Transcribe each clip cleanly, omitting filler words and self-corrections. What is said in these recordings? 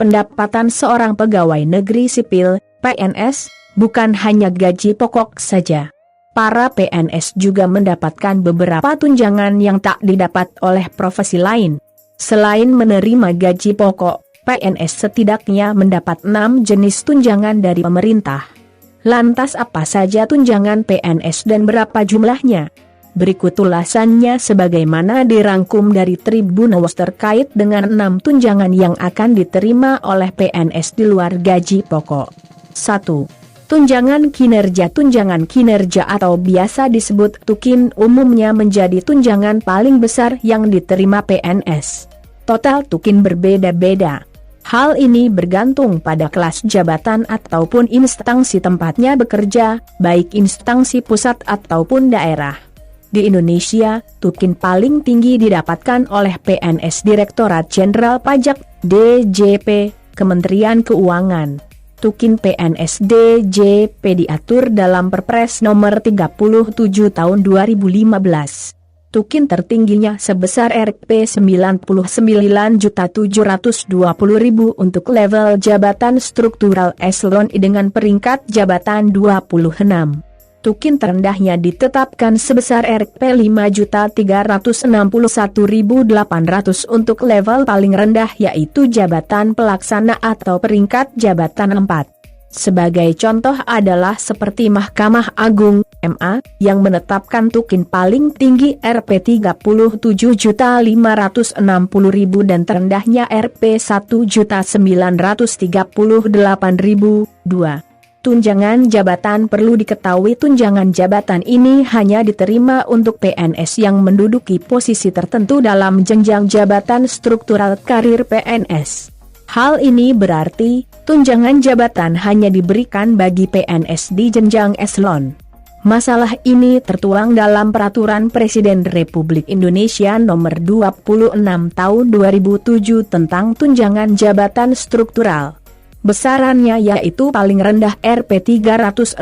Pendapatan seorang pegawai negeri sipil, PNS, bukan hanya gaji pokok saja. Para PNS juga mendapatkan beberapa tunjangan yang tak didapat oleh profesi lain. Selain menerima gaji pokok, PNS setidaknya mendapat 6 jenis tunjangan dari pemerintah. Lantas apa saja tunjangan PNS dan berapa jumlahnya? Berikut ulasannya sebagaimana dirangkum dari Tribun News terkait dengan 6 tunjangan yang akan diterima oleh PNS di luar gaji pokok. 1. Tunjangan kinerja. Tunjangan kinerja atau biasa disebut tukin umumnya menjadi tunjangan paling besar yang diterima PNS. Total tukin berbeda-beda. Hal ini bergantung pada kelas jabatan ataupun instansi tempatnya bekerja, baik instansi pusat ataupun daerah. Di Indonesia, tukin paling tinggi didapatkan oleh PNS Direktorat Jenderal Pajak, DJP, Kementerian Keuangan. Tukin PNS DJP diatur dalam Perpres Nomor 37 Tahun 2015. Tukin tertingginya sebesar Rp 99.720.000 untuk level jabatan struktural eselon I dengan peringkat jabatan 26. Tukin terendahnya ditetapkan sebesar Rp 5.361.800 untuk level paling rendah yaitu jabatan pelaksana atau peringkat jabatan 4. Sebagai contoh adalah seperti Mahkamah Agung, MA, yang menetapkan tukin paling tinggi Rp 37.560.000 dan terendahnya Rp 1.938.000. 2. Tunjangan jabatan. Perlu diketahui tunjangan jabatan ini hanya diterima untuk PNS yang menduduki posisi tertentu dalam jenjang jabatan struktural karir PNS. Hal ini berarti, tunjangan jabatan hanya diberikan bagi PNS di jenjang eselon. Masalah ini tertuang dalam Peraturan Presiden Republik Indonesia Nomor 26 Tahun 2007 tentang tunjangan jabatan struktural. Besarannya yaitu paling rendah Rp 360.000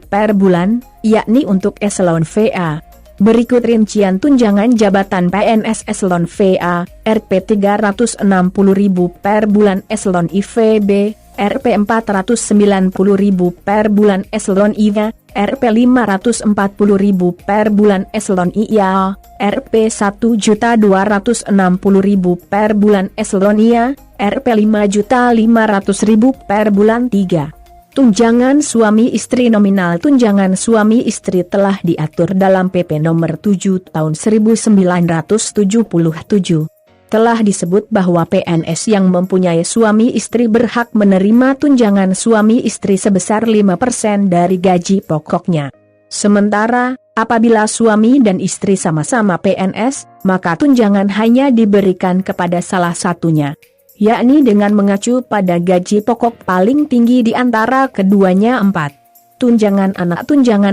per bulan, yakni untuk eselon VA. Berikut rincian tunjangan jabatan PNS eselon VA, Rp 360.000 per bulan eselon IVB, Rp 490.000 per bulan eselon IA, Rp 540.000 per bulan eselon IA, Rp 1.260.000 per bulan eselon IA, Rp 5.500.000 per bulan 3. Tunjangan suami istri nominal. Tunjangan suami istri telah diatur dalam PP Nomor 7 Tahun 1977. Telah disebut bahwa PNS yang mempunyai suami istri berhak menerima tunjangan suami istri sebesar 5% dari gaji pokoknya. Sementara, apabila suami dan istri sama-sama PNS, maka tunjangan hanya diberikan kepada salah satunya, yakni dengan mengacu pada gaji pokok paling tinggi di antara keduanya 4. Tunjangan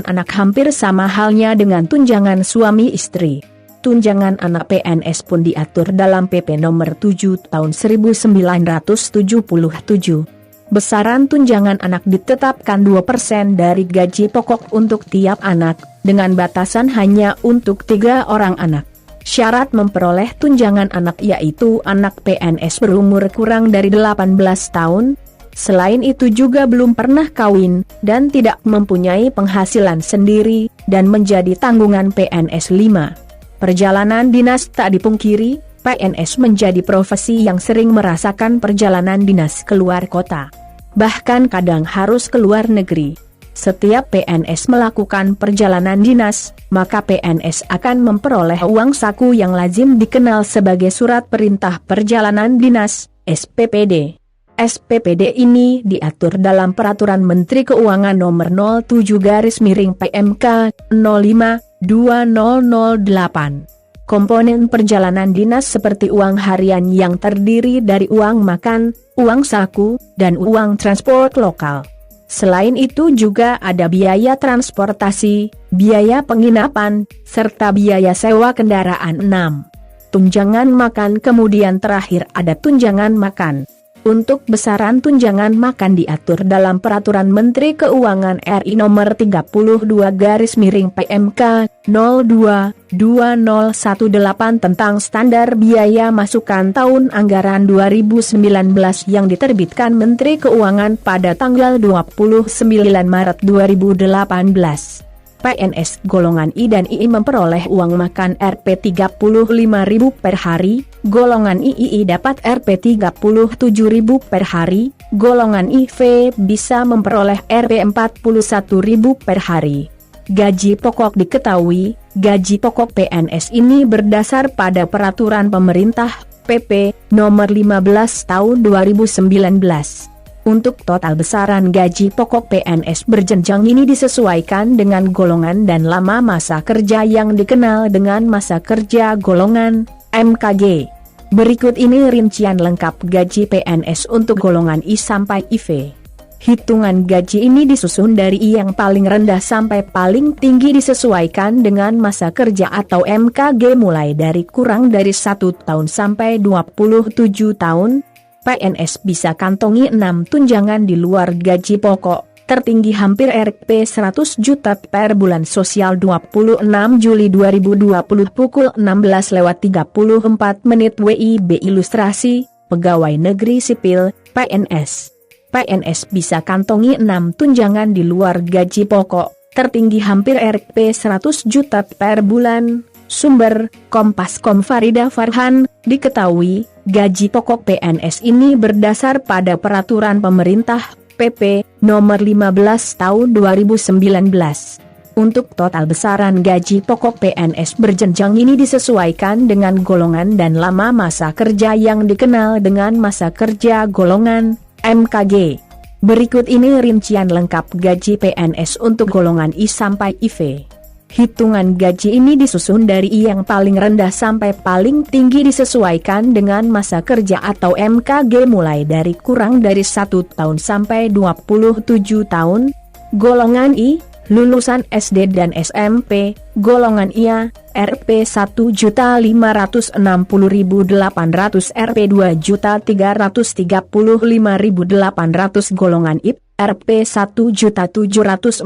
anak hampir sama halnya dengan tunjangan suami istri. Tunjangan anak PNS pun diatur dalam PP Nomor 7 Tahun 1977. Besaran tunjangan anak ditetapkan 2% dari gaji pokok untuk tiap anak, dengan batasan hanya untuk 3 orang anak. Syarat memperoleh tunjangan anak yaitu anak PNS berumur kurang dari 18 tahun, selain itu juga belum pernah kawin, dan tidak mempunyai penghasilan sendiri, dan menjadi tanggungan PNS 5. Perjalanan dinas. Tak dipungkiri, PNS menjadi profesi yang sering merasakan perjalanan dinas keluar kota. Bahkan kadang harus keluar negeri. Setiap PNS melakukan perjalanan dinas, maka PNS akan memperoleh uang saku yang lazim dikenal sebagai Surat Perintah Perjalanan Dinas, SPPD. SPPD ini diatur dalam Peraturan Menteri Keuangan Nomor 07/PMK 05/2008. Komponen perjalanan dinas seperti uang harian yang terdiri dari uang makan, uang saku, dan uang transport lokal. Selain itu juga ada biaya transportasi, biaya penginapan, serta biaya sewa kendaraan. 6. Tunjangan makan. Kemudian terakhir ada tunjangan makan. Untuk besaran tunjangan makan diatur dalam Peraturan Menteri Keuangan RI Nomor 32/PMK 02/2008. 2018 tentang standar biaya masukan tahun anggaran 2019 yang diterbitkan Menteri Keuangan pada tanggal 29 Maret 2018. PNS golongan I dan II memperoleh uang makan Rp 35.000 per hari, golongan III dapat Rp 37.000 per hari, golongan IV bisa memperoleh Rp 41.000 per hari. Gaji pokok diketahui, gaji pokok PNS ini berdasar pada Peraturan Pemerintah PP Nomor 15 Tahun 2019. Untuk total besaran gaji pokok PNS berjenjang ini disesuaikan dengan golongan dan lama masa kerja yang dikenal dengan masa kerja golongan MKG. Berikut ini rincian lengkap gaji PNS untuk golongan I sampai IV. Hitungan gaji ini disusun dari I yang paling rendah sampai paling tinggi disesuaikan dengan masa kerja atau MKG mulai dari kurang dari 1 tahun sampai 27 tahun. PNS bisa kantongi 6 tunjangan di luar gaji pokok, tertinggi hampir Rp 100 juta per bulan. Sosial 26 Juli 2020 pukul 16.34 WIB. Ilustrasi, pegawai negeri sipil, PNS. PNS bisa kantongi 6 tunjangan di luar gaji pokok, tertinggi hampir Rp 100 juta per bulan. Sumber, Kompas.com. Farida Farhan. Diketahui, gaji pokok PNS ini berdasar pada Peraturan Pemerintah PP Nomor 15 Tahun 2019. Untuk total besaran gaji pokok PNS berjenjang ini disesuaikan dengan golongan dan lama masa kerja yang dikenal dengan masa kerja golongan MKG. Berikut ini rincian lengkap gaji PNS untuk golongan I sampai IV. Hitungan gaji ini disusun dari I yang paling rendah sampai paling tinggi disesuaikan dengan masa kerja atau MKG mulai dari kurang dari 1 tahun sampai 27 tahun. Golongan I, lulusan SD dan SMP, golongan IA, Rp 1.560.800, Rp 2.335.800, golongan IP, Rp 1.704.500,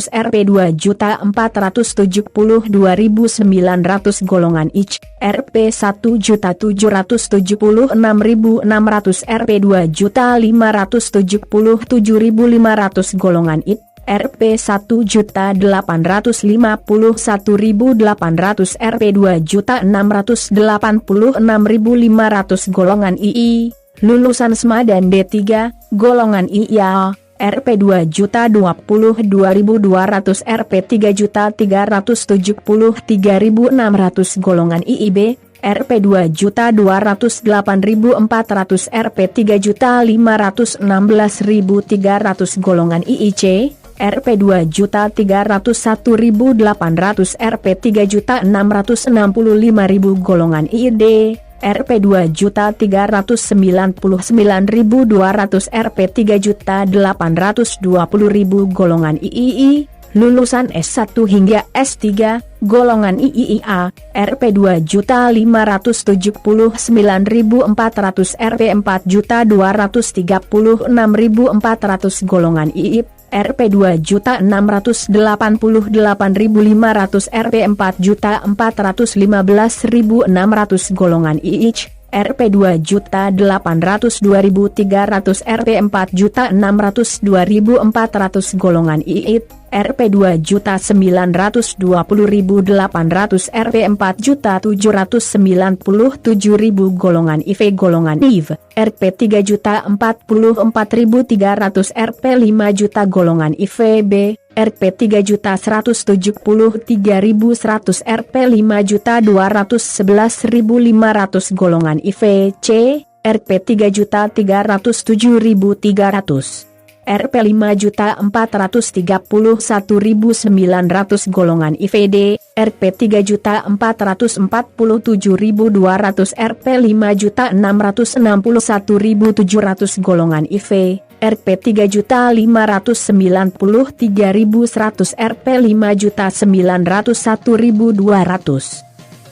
Rp 2.472.900, golongan IC, Rp 1.776.600, Rp 2.577.500, golongan IP, Rp 1.851.800, Rp 2.686.500, golongan II, lulusan SMA dan D3, golongan IA, Rp 2.022.200, Rp 3.373.600, golongan IIB, Rp 2.208.400, Rp 3.516.300, golongan IIC, Rp 2.301.800, Rp 3.665.000, golongan ID, Rp 2.399.200, Rp 3.820.000, golongan III, lulusan S1 hingga S3, golongan IIA, Rp 2.579.400, Rp 4.236.400, golongan IIP, Rp 2.688.500, Rp 4.415.600, golongan IIC, Rp 2.802.300, Rp 4.602.400, golongan IIT, Rp 2.920.800, Rp 4.797.000, golongan IV, golongan IV, Rp 3.044.300, Rp 5 juta, golongan IVB, Rp 3.173.100, Rp 5.211.500, golongan IVC, Rp 3.307.300. Rp 5.431.900, golongan IVD, Rp 3.447.200, Rp 5.661.700, golongan IV, Rp 3.593.100, Rp 5.901.200.